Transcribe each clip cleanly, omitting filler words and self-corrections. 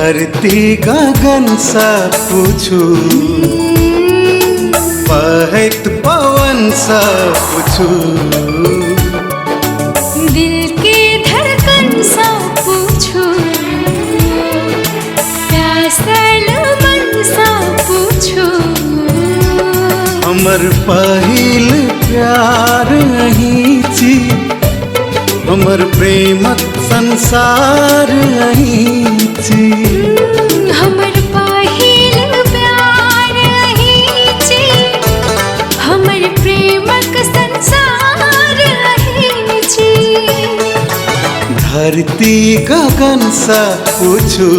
धरती गगन सा पूछू, बहत पवन सा पूछू, दिल के धड़कन सा पूछू, प्यासल मन सा पूछू, हमर पहिल प्यार अहीं छी, हमर प्रेमक संसार अहीं छी। हमर पहिल प्यार अहीं छी, हमर प्रेमक संसार अहीं छी। धरती गगन सा पूछू,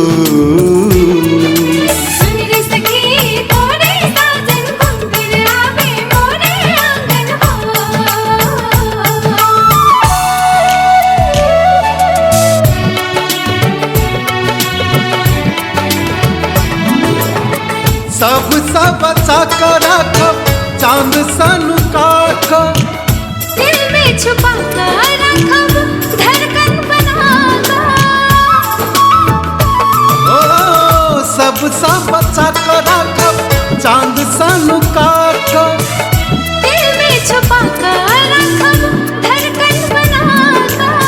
सब बचा कर रखब, चांद सन काटब, दिल में छुपा कर रखब, धड़कन बनाकर। ओ सब बचा कर रखब, चांद सन काटब, दिल में छुपा कर रखब, धड़कन बनाकर।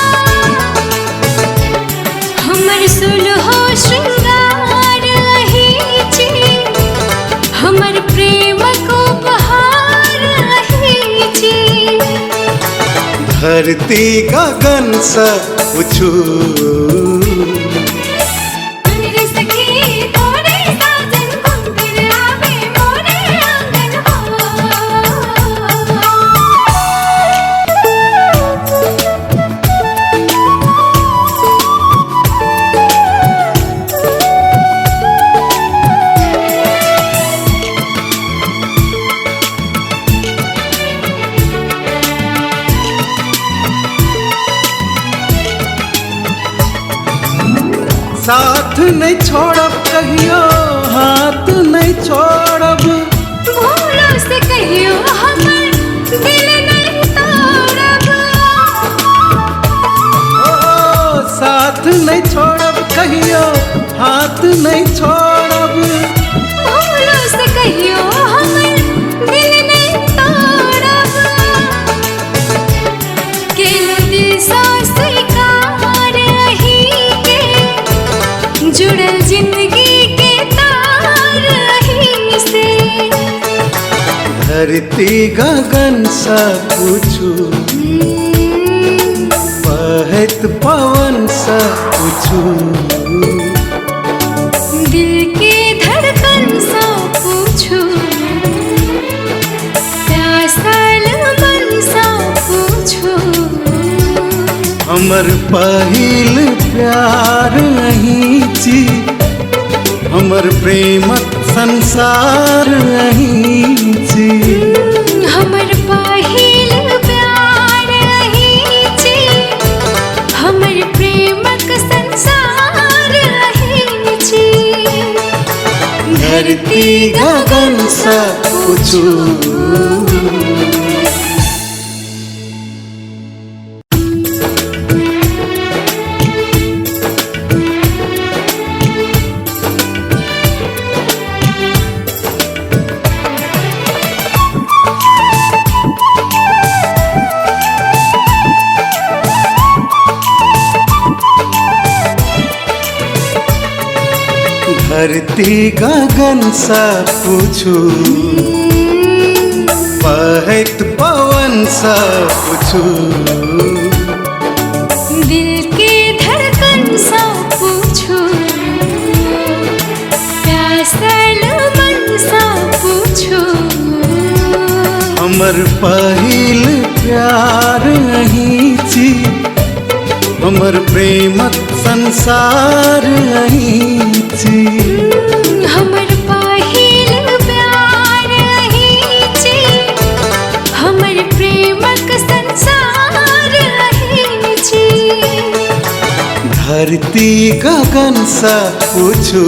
हमर सुलहो श्रृंगार अहीं छी, हमर प्रेमक उपहार अहीं छी। धरती गगन सा पूछू, मेरे सखी तोरे साजन कुंवर आवे मोरे आंगन साथ नहीं छोड़ब कहियो, हाथ नहीं छोड़ब, भूलों से कहियो हमर दिल नहीं तोड़ब। ओ साथ नहीं छोड़ब कहियो, हाथ नहीं छोड़ब, भूलों से कहियो हमर दिल नहीं तोड़ब। केलो दिल सा स्वीकार अहीं के, जुड़ल जिंदगी के तार अहीं से। धरती गगन सा पूछू, बहत पवन सा पूछू, दिल के धड़कन सा पूछू, प्यासल मन सा पूछू, हमर पहिल प्यार अहीं छी, हमर प्रेमक संसार अहीं छी। हमर पहिल प्यार अहीं छी, हमर प्रेमक संसार अहीं छी। धरती गगन सा पूछू, धरती गगन सा पूछू, बहत पवन सा पूछू, दिल के धड़कन सा पूछू, प्यासल मन सा पूछू, हमर पहिल प्यार अहीं छी, हमर प्रेमक संसार अहीं छी। हमर पहिल प्यार अहीं छी, हमर प्रेमक संसार अहीं छी। धरती गगन सा पूछू,